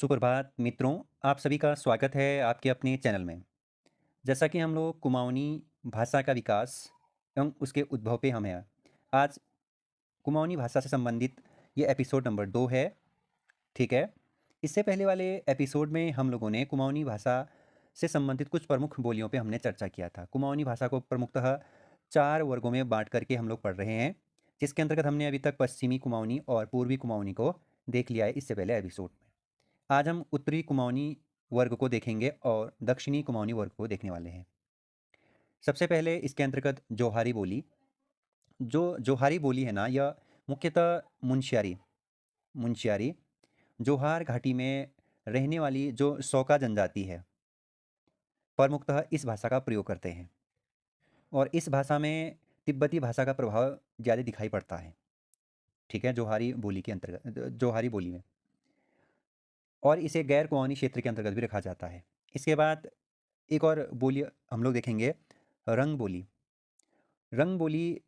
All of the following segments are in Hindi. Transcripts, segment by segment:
सुप्रभात मित्रों, आप सभी का स्वागत है आपके अपने चैनल में। जैसा कि हम लोग कुमाऊनी भाषा का विकास एवं उसके उद्भव पे हम हैं। आज कुमाऊनी भाषा से संबंधित ये एपिसोड नंबर 2 है, ठीक है? इससे पहले वाले एपिसोड में हम लोगों ने कुमाऊनी भाषा से संबंधित कुछ प्रमुख बोलियों पे हमने चर्चा किया था। कुमाऊनी भाषा को प्रमुखतः 4 वर्गों में बाँट करके हम लोग पढ़ रहे हैं, जिसके अंतर्गत हमने अभी तक पश्चिमी कुमाऊनी और पूर्वी कुमाऊनी को देख लिया है इससे पहले एपिसोड में। आज हम उत्तरी कुमाऊनी वर्ग को देखेंगे और दक्षिणी कुमाऊनी वर्ग को देखने वाले हैं। सबसे पहले इसके अंतर्गत जोहारी बोली। जो जोहारी बोली है ना, यह मुख्यतः मुनस्यारी मुनस्यारी जोहार घाटी में रहने वाली जो सौका जनजाति है, प्रमुखतः इस भाषा का प्रयोग करते हैं और इस भाषा में तिब्बती भाषा का प्रभाव ज़्यादा दिखाई पड़ता है। ठीक है, जोहारी बोली के अंतर्गत जोहारी बोली में, और इसे गैर कुमाऊनी क्षेत्र के अंतर्गत भी रखा जाता है। इसके बाद एक और बोली हम लोग देखेंगे, रंग बोली। रंग बोली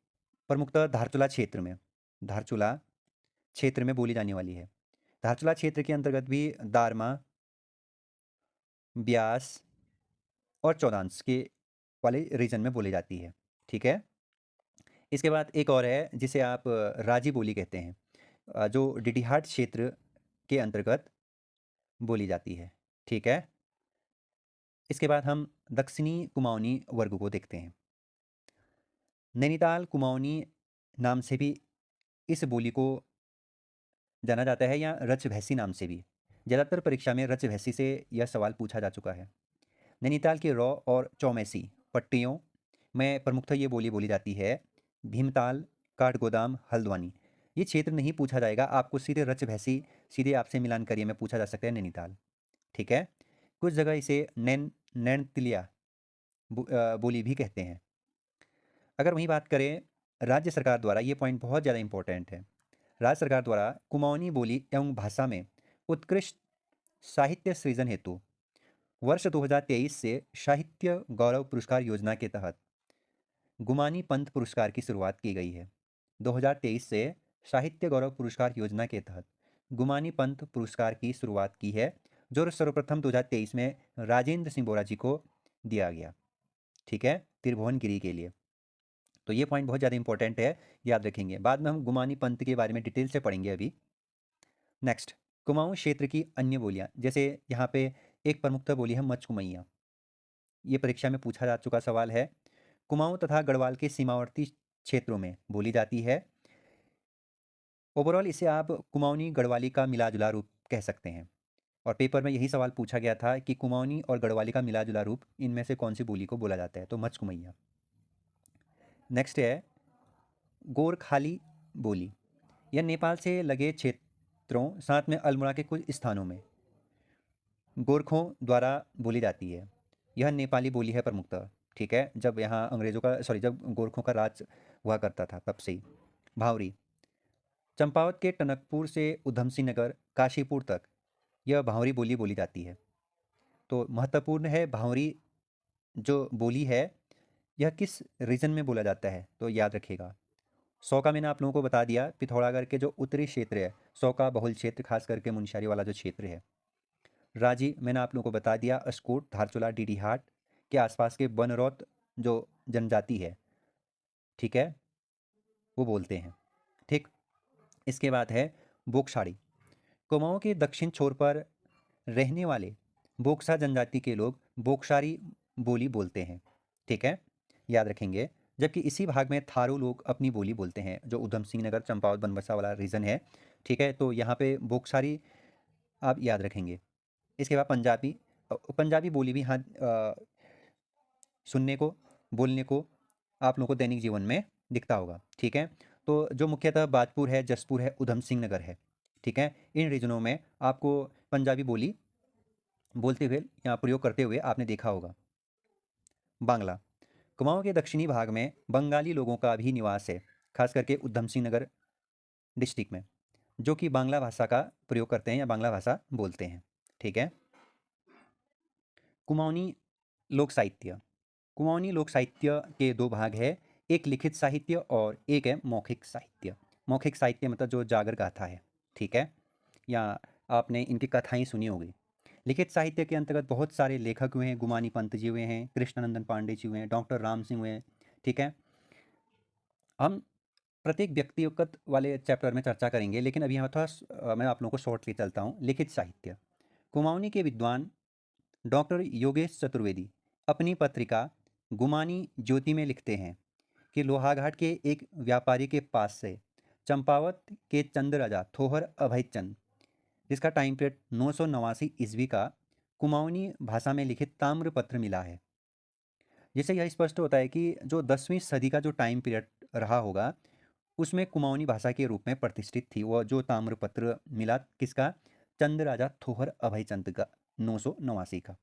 प्रमुखतः धारचूला क्षेत्र में बोली जाने वाली है। धारचूला क्षेत्र के अंतर्गत भी दारमा, ब्यास और चौदांश के वाले रीजन में बोली जाती है। ठीक है। इसके बाद एक और है जिसे आप राजी बोली कहते हैं, जो डिडिहाट क्षेत्र के अंतर्गत बोली जाती है। ठीक है। इसके बाद हम दक्षिणी कुमाऊनी वर्ग को देखते हैं। नैनीताल कुमाऊनी नाम से भी इस बोली को जाना जाता है, या रच-भैसी नाम से भी। ज़्यादातर परीक्षा में रच-भैसी से यह सवाल पूछा जा चुका है। नैनीताल के रॉ और चौमेसी पट्टियों में प्रमुखतः ये बोली बोली जाती है। भीमताल, काठगोदाम, हल्द्वानी, ये क्षेत्र नहीं पूछा जाएगा आपको, सीधे रच-भैसी सीधे आपसे मिलान करिए में पूछा जा सकता है नैनीताल। ठीक है। कुछ जगह इसे नैनतिलिया बोली भी कहते हैं। अगर वहीं बात करें राज्य सरकार द्वारा, ये पॉइंट बहुत ज़्यादा इंपॉर्टेंट है। राज्य सरकार द्वारा कुमाऊनी बोली एवं भाषा में उत्कृष्ट साहित्य सृजन हेतु वर्ष 2023 से साहित्य गौरव पुरस्कार योजना के तहत गुमानी पंत पुरस्कार की शुरुआत की गई है। 2023 से साहित्य गौरव पुरस्कार योजना के तहत गुमानी पंत पुरस्कार की शुरुआत की है, जो सर्वप्रथम 2023 में राजेंद्र सिंह बोरा जी को दिया गया। ठीक है, त्रिभुवनगिरी के लिए। तो ये पॉइंट बहुत ज़्यादा इंपॉर्टेंट है, याद रखेंगे। बाद में हम गुमानी पंत के बारे में डिटेल से पढ़ेंगे अभी। नेक्स्ट, कुमाऊं क्षेत्र की अन्य बोलियां, जैसे यहाँ पे एक प्रमुखतः बोली है मचकुमैया। ये परीक्षा में पूछा जा चुका सवाल है। कुमाऊं तथा गढ़वाल के सीमावर्ती क्षेत्रों में बोली जाती है। ओवरऑल इसे आप कुमाऊनी गढ़वाली का मिला जुला रूप कह सकते हैं, और पेपर में यही सवाल पूछा गया था कि कुमाऊनी और गढ़वाली का मिला जुला रूप इनमें से कौन सी बोली को बोला जाता है, तो मचकुमैया। नेक्स्ट है गोरखाली बोली। यह नेपाल से लगे क्षेत्रों, साथ में अल्मोड़ा के कुछ स्थानों में गोरखों द्वारा बोली जाती है। यह नेपाली बोली है प्रमुखतः। ठीक है, जब यहाँ जब गोरखों का राज हुआ करता था तब से ही। भावरी, चंपावत के टनकपुर से उधम सिंह नगर काशीपुर तक यह भावरी बोली बोली जाती है। तो महत्वपूर्ण है, भावरी जो बोली है यह किस रीजन में बोला जाता है, तो याद रखिएगा। सौ का मैंने आप लोगों को बता दिया, पिथौरागढ़ के जो उत्तरी क्षेत्र है, सौ का बहुल क्षेत्र, खास करके मुनस्यारी वाला जो क्षेत्र है। राजी मैंने आप लोगों को बता दिया, अस्कोट, धारचूला, डीडीहाट के आसपास के बनरौत जो जनजाति है, ठीक है, वो बोलते हैं। ठीक। इसके बाद है बोक्साड़ी। कुमाऊं के दक्षिण छोर पर रहने वाले बोक्सा जनजाति के लोग बोक्सारी बोली बोलते हैं। ठीक है, याद रखेंगे। जबकि इसी भाग में थारू लोग अपनी बोली बोलते हैं, जो उधम सिंह नगर, चंपावत, बनबसा वाला रीजन है। ठीक है, तो यहाँ पे बोक्सारी आप याद रखेंगे। इसके बाद पंजाबी, पंजाबी बोली भी हाँ, सुनने को, बोलने को आप लोगों को दैनिक जीवन में दिखता होगा। ठीक है, तो जो मुख्यतः बाजपुर है, जसपुर है, उधम सिंह नगर है, ठीक है, इन रीजनों में आपको पंजाबी बोली बोलते हुए या प्रयोग करते हुए आपने देखा होगा। बांग्ला, कुमाऊं के दक्षिणी भाग में बंगाली लोगों का भी निवास है, खास करके उधम सिंह नगर डिस्ट्रिक्ट में, जो कि बांग्ला भाषा का प्रयोग करते हैं या बांग्ला भाषा बोलते हैं। ठीक है। कुमाऊनी लोक साहित्य। कुमाऊनी लोक साहित्य के दो भाग है, एक लिखित साहित्य और एक है मौखिक साहित्य। मौखिक साहित्य मतलब जो जागर गाथा है, ठीक है, या आपने इनकी कथाएँ सुनी होगी। लिखित साहित्य के अंतर्गत बहुत सारे लेखक हुए हैं, गुमानी पंत जी हुए हैं, कृष्णानंदन पांडे जी हुए हैं, डॉक्टर राम सिंह हुए हैं, ठीक है? हम प्रत्येक व्यक्तिगत वाले चैप्टर में चर्चा करेंगे, लेकिन अभी यहाँ थोड़ा मैं आप लोगों को शॉर्टली चलता हूँ। लिखित साहित्य। कुमाऊनी के विद्वान डॉक्टर योगेश चतुर्वेदी अपनी पत्रिका गुमानी ज्योति में लिखते हैं कि लोहाघाट के एक व्यापारी के पास से चंपावत के चंद राजा थोहर अभय चंद, जिसका टाइम पीरियड 989 ईस्वी का, कुमाऊनी भाषा में लिखित ताम्र पत्र मिला है। जिससे यह स्पष्ट होता है कि जो 10वीं सदी का जो टाइम पीरियड रहा होगा, उसमें कुमाऊनी भाषा के रूप में प्रतिष्ठित थी वह जो ताम्रपत्र मिला, किसका? चंद राजा थोहर अभय चंद का, 989 का।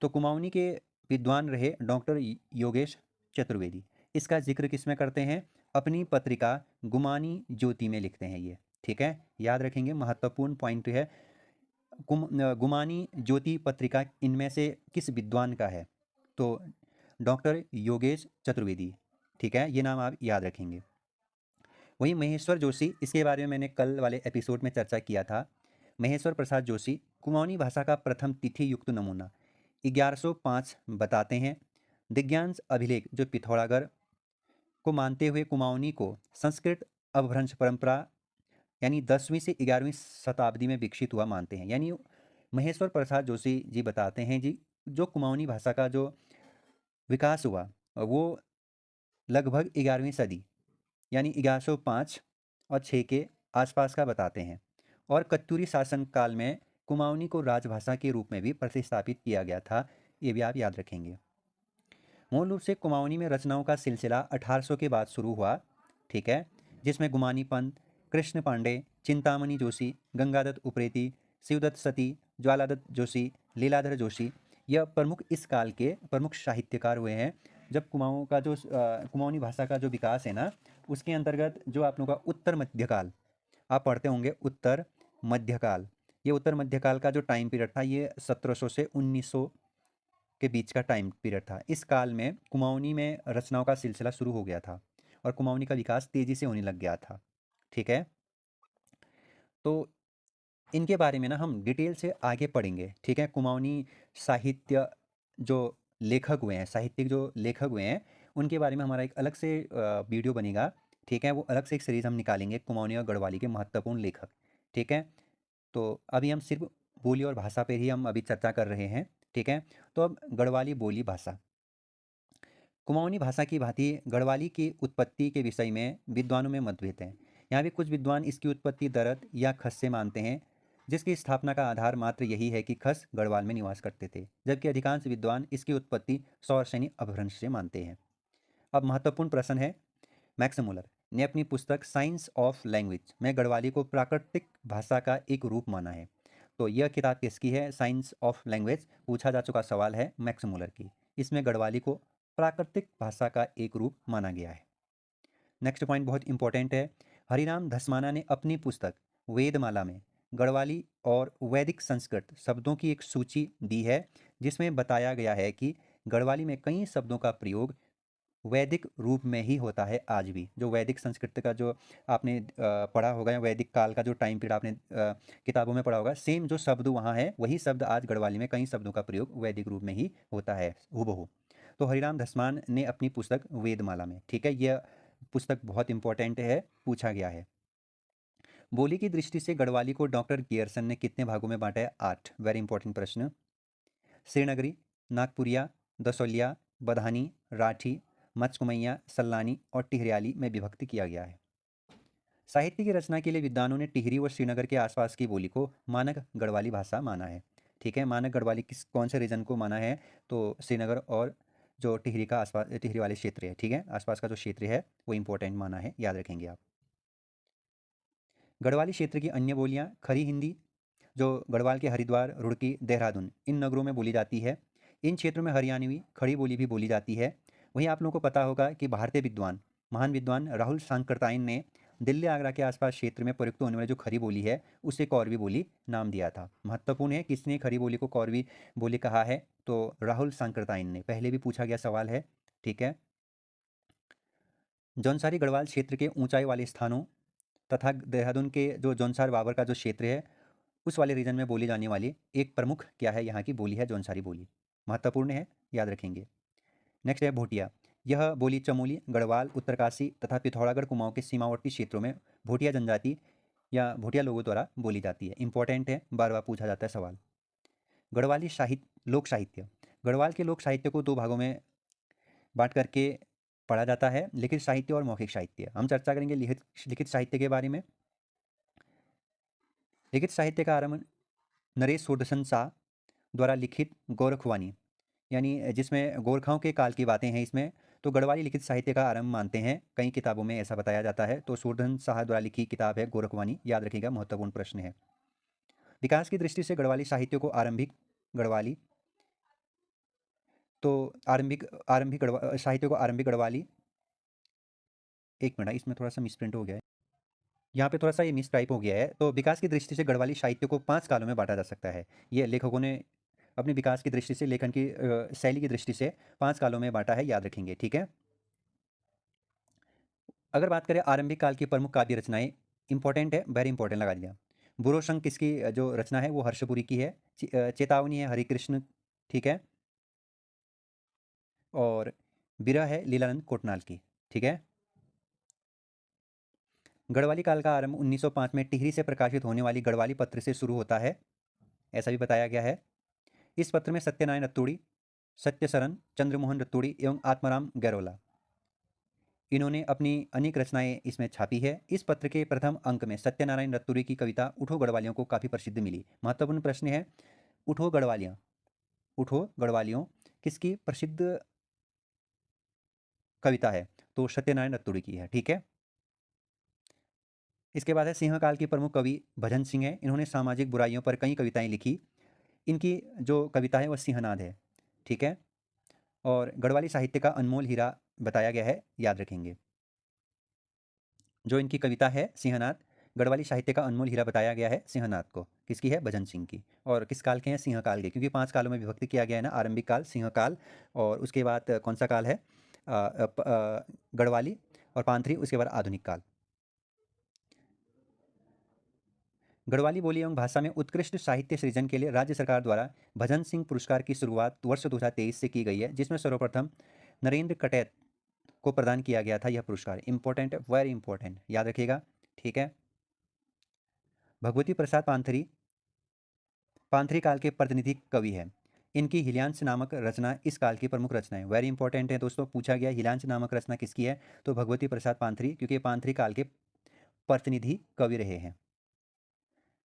तो कुमाऊनी के विद्वान रहे डॉक्टर योगेश चतुर्वेदी। इसका जिक्र किस में करते हैं? अपनी पत्रिका गुमानी ज्योति में लिखते हैं ये, ठीक है? याद रखेंगे, महत्वपूर्ण पॉइंट है। गुमानी ज्योति पत्रिका इनमें से किस विद्वान का है? तो डॉक्टर योगेश चतुर्वेदी, ठीक है? ये नाम आप याद रखेंगे। वहीं महेश्वर जोशी, इसके बारे में मैंने कल वाले एपिसोड में चर्चा किया था। महेश्वर प्रसाद जोशी कुमाऊनी भाषा का प्रथम तिथि युक्त नमूना 1105 बताते हैं। दिव्यांश अभिलेख जो पिथौरागढ़ को मानते हुए कुमाऊनी को संस्कृत अपभ्रंश परंपरा यानी 10वीं से 11वीं शताब्दी में विकसित हुआ मानते हैं। यानी महेश्वर प्रसाद जोशी जी बताते हैं जी, जो कुमाऊनी भाषा का जो विकास हुआ वो लगभग 11वीं सदी यानी 1105 और 6 के आसपास का बताते हैं। और कत्यूरी शासन काल में कुमाऊनी को राजभाषा के रूप में भी प्रतिस्थापित किया गया था, ये भी आप याद रखेंगे। मूल रूप से कुमाऊनी में रचनाओं का सिलसिला 1800 के बाद शुरू हुआ, ठीक है? जिसमें गुमानी पंत, कृष्ण पांडे, चिंतामणि जोशी, गंगादत्त उप्रेती, शिवदत्त सती, ज्वालादत्त जोशी, लीलाधर जोशी, यह प्रमुख इस काल के प्रमुख साहित्यकार हुए हैं। जब कुमाऊँ का जो कुमाऊनी भाषा का जो विकास है ना, उसके अंतर्गत जो आप लोगों का उत्तर मध्यकाल आप पढ़ते होंगे, उत्तर मध्यकाल, ये उत्तर मध्यकाल का जो टाइम पीरियड था, ये 1700 से 1900 के बीच का टाइम पीरियड था। इस काल में कुमाऊनी में रचनाओं का सिलसिला शुरू हो गया था और कुमाऊनी का विकास तेजी से होने लग गया था, ठीक है? तो इनके बारे में ना हम डिटेल से आगे पढ़ेंगे, ठीक है? कुमाऊनी साहित्य जो लेखक हुए हैं, साहित्यिक जो लेखक हुए हैं, उनके बारे में हमारा एक अलग से वीडियो बनेगा, ठीक है? वो अलग से एक सीरीज हम निकालेंगे, कुमाऊनी और गढ़वाली के महत्वपूर्ण लेखक, ठीक है? तो अभी हम सिर्फ बोली और भाषा पे ही हम अभी चर्चा कर रहे हैं, ठीक है? तो अब गढ़वाली बोली भाषा। कुमाऊनी भाषा की भांति गढ़वाली की उत्पत्ति के विषय में विद्वानों में मतभेद हैं। यहाँ भी कुछ विद्वान इसकी उत्पत्ति दरत या खस से मानते हैं, जिसकी स्थापना का आधार मात्र यही है कि खस गढ़वाल में निवास करते थे, जबकि अधिकांश विद्वान इसकी उत्पत्ति सौरसेनी अपभ्रंश से मानते हैं। अब महत्वपूर्ण प्रश्न है, मैक्स मुलर ने अपनी पुस्तक साइंस ऑफ लैंग्वेज में गढ़वाली को प्राकृतिक भाषा का एक रूप माना है। तो यह किताब किसकी है? साइंस ऑफ लैंग्वेज, पूछा जा चुका सवाल है मैक्स मुलर की। इसमें गढ़वाली को प्राकृतिक भाषा का एक रूप माना गया है। नेक्स्ट पॉइंट बहुत इंपॉर्टेंट है। हरिराम धस्माना ने अपनी पुस्तक वेदमाला में गढ़वाली और वैदिक संस्कृत शब्दों की एक सूची दी है, जिसमें बताया गया है कि गढ़वाली में कई शब्दों का प्रयोग वैदिक रूप में ही होता है आज भी। जो वैदिक संस्कृत का जो आपने पढ़ा होगा या वैदिक काल का जो टाइम पीरियड आपने किताबों में पढ़ा होगा, सेम जो शब्द वहाँ है वही शब्द आज गढ़वाली में कई शब्दों का प्रयोग वैदिक रूप में ही होता है हूबहू। तो हरिराम धस्मान ने अपनी पुस्तक वेदमाला में, ठीक है, यह पुस्तक बहुत इंपॉर्टेंट है, पूछा गया है। बोली की दृष्टि से गढ़वाली को डॉक्टर गियर्सन ने कितने भागों में बांटा है? 8। वेरी इंपॉर्टेंट प्रश्न। श्रीनगरी, नागपुरिया, दसौलिया, बधानी, राठी, मचकुमैया, सल्लानी और टिहरियाली में विभक्त किया गया है। साहित्य की रचना के लिए विद्वानों ने टिहरी और श्रीनगर के आसपास की बोली को मानक गढ़वाली भाषा माना है, ठीक है? मानक गढ़वाली किस कौन से रीजन को माना है? तो श्रीनगर और जो टिहरी का आसपास टिहरी वाले क्षेत्र है, ठीक है, आसपास का जो क्षेत्र है वो इंपॉर्टेंट माना है, याद रखेंगे आप। गढ़वाली क्षेत्र की अन्य बोलियाँ खरी हिंदी, जो गढ़वाल के हरिद्वार, रुड़की, देहरादून इन नगरों में बोली जाती है। इन क्षेत्रों में हरियाणवी खड़ी बोली भी बोली जाती है। वहीं आप लोगों को पता होगा कि भारतीय विद्वान, महान विद्वान राहुल सांकृतायन ने दिल्ली आगरा के आसपास क्षेत्र में प्रयुक्त होने वाली जो खरी बोली है उसे कौरवी बोली नाम दिया था। महत्वपूर्ण है, किसने खरी बोली को कौरवी बोली कहा है? तो राहुल सांकृतायन ने, पहले भी पूछा गया सवाल है, ठीक है? जौनसारी गढ़वाल क्षेत्र के ऊंचाई वाले स्थानों तथा देहरादून के जो जौनसार बाबर का जो क्षेत्र है उस वाले रीजन में बोली जाने वाली एक प्रमुख क्या है, यहाँ की बोली है जौनसारी बोली। महत्वपूर्ण है, याद रखेंगे। नेक्स्ट है भोटिया। यह बोली चमोली, गढ़वाल, उत्तरकाशी तथा पिथौरागढ़ कुमाऊं के सीमावर्ती क्षेत्रों में भोटिया जनजाति या भोटिया लोगों द्वारा बोली जाती है। इंपॉर्टेंट है, बार बार पूछा जाता है सवाल। गढ़वाली साहित्य, लोक साहित्य। गढ़वाल के लोक साहित्य को दो भागों में बांट करके पढ़ा जाता है, लिखित साहित्य और मौखिक साहित्य। हम चर्चा करेंगे लिखित साहित्य के बारे में। लिखित साहित्य का आरंभ नरेश सुदर्शन शाह द्वारा लिखित गोरखवाणी, यानी जिसमें गोरखाओं के काल की बातें हैं इसमें, तो गढ़वाली लिखित साहित्य का आरंभ मानते हैं, कई किताबों में ऐसा बताया जाता है। तो सुदर्शन शाह द्वारा लिखी किताब है गोरखवाणी, याद रखिएगा, महत्वपूर्ण प्रश्न है। विकास की दृष्टि से गढ़वाली साहित्य को आरंभिक गढ़वाली, तो आरंभिक आरंभिक साहित्य को आरंभिक गढ़वाली, एक मिनट इसमें थोड़ा सा मिसप्रिंट हो गया है, यहाँ पे थोड़ा सा ये मिस टाइप हो गया है। तो विकास की दृष्टि से गढ़वाली साहित्य को 5 कालों में बांटा जा सकता है। ये लेखकों ने अपने विकास की दृष्टि से, लेखन की शैली की दृष्टि से 5 कालों में बांटा है, याद रखेंगे, ठीक है। अगर बात करें आरंभिक काल की प्रमुख काव्य रचनाएं, इंपॉर्टेंट है, वेरी इंपॉर्टेंट लगा दिया। बुरो संग किसकी जो रचना है वो हर्षपुरी की है। चेतावनी है हरिकृष्ण, ठीक है। और विरह है लीलानंद कोटनाल की, ठीक है। गढ़वाली काल का आरंभ 1905 में टिहरी से प्रकाशित होने वाली गढ़वाली पत्र से शुरू होता है, ऐसा भी बताया गया है। इस पत्र में सत्यनारायण रतूड़ी, सत्यशरण, चंद्रमोहन रतूड़ी एवं आत्माराम गैरोला, इन्होंने अपनी अनेक रचनाएं इसमें छापी है। इस पत्र के प्रथम अंक में सत्यनारायण रतूड़ी की कविता उठो गढ़वालियों को काफ़ी प्रसिद्ध मिली। महत्वपूर्ण प्रश्न है, उठो गढ़वालियाँ, उठो गढ़वालियों किसकी प्रसिद्ध कविता है, तो सत्यनारायण रतूड़ी की है, ठीक है। इसके बाद है सिंह काल की प्रमुख कवि भजन सिंह है। इन्होंने सामाजिक बुराइयों पर कई कविताएं लिखी। इनकी जो कविता है वह सिंहनाद है, ठीक है। और गढ़वाली साहित्य का अनमोल हीरा बताया गया है, याद रखेंगे। जो इनकी कविता है सिंहनाद, गढ़वाली साहित्य का अनमोल हीरा बताया गया है सिंहनाद को। किसकी है, भजन सिंह की। और किस काल के हैं, सिंह काल के, क्योंकि 5 कालों में विभक्त किया गया है ना, आरंभिक काल, सिंह काल, और उसके बाद कौन सा काल है, गढ़वाली और पांथरी, उसके बाद आधुनिक काल। गढ़वाली बोली एवं भाषा में उत्कृष्ट साहित्य सृजन के लिए राज्य सरकार द्वारा भजन सिंह पुरस्कार की शुरुआत वर्ष 2023 से की गई है, जिसमें सर्वप्रथम नरेंद्र कटैत को प्रदान किया गया था यह पुरस्कार। इंपॉर्टेंट है, वेरी इंपॉर्टेंट, याद रखिएगा, ठीक है। भगवती प्रसाद पांथरी पांथरी काल के प्रतिनिधि कवि है। इनकी हिलांश नामक रचना इस काल की प्रमुख रचना है। वेरी इंपॉर्टेंट है दोस्तों, पूछा गया हिलांश नामक रचना किसकी है, तो भगवती प्रसाद पांथरी, क्योंकि पांथरी काल के प्रतिनिधि कवि रहे हैं।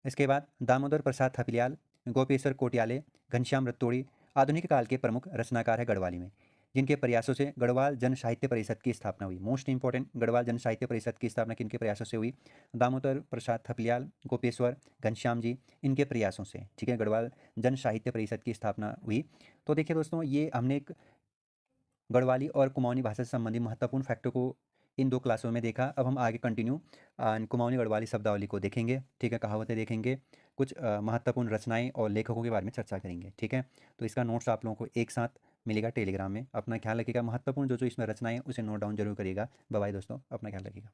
इसके बाद दामोदर प्रसाद थपलियाल, गोपेश्वर कोटियाले, घनश्याम रतोड़ी आधुनिक काल के प्रमुख रचनाकार है गढ़वाली में, जिनके प्रयासों से गढ़वाल जन साहित्य परिषद की स्थापना हुई। मोस्ट इंपॉर्टेंट, गढ़वाल जन साहित्य परिषद की स्थापना किनके प्रयासों से हुई, दामोदर प्रसाद थपलियाल, गोपेश्वर, घनश्याम जी, इनके प्रयासों से, ठीक है, गढ़वाल जन साहित्य परिषद की स्थापना हुई। तो देखिए दोस्तों, ये हमने एक गढ़वाली और कुमाऊनी भाषा से संबंधित महत्वपूर्ण फैक्टों को इन 2 क्लासों में देखा। अब हम आगे कंटिन्यू कुमाऊनी गढ़वाली शब्दावली को देखेंगे, ठीक है, कहावतें देखेंगे, कुछ महत्वपूर्ण रचनाएं और लेखकों के बारे में चर्चा करेंगे, ठीक है। तो इसका नोट्स आप लोगों को एक साथ मिलेगा टेलीग्राम में। अपना ख्याल रखिएगा, महत्वपूर्ण जो जो इसमें रचनाएं उसे नोट डाउन जरूर करिएगा। बाय बाय दोस्तों, अपना ख्याल रखिएगा।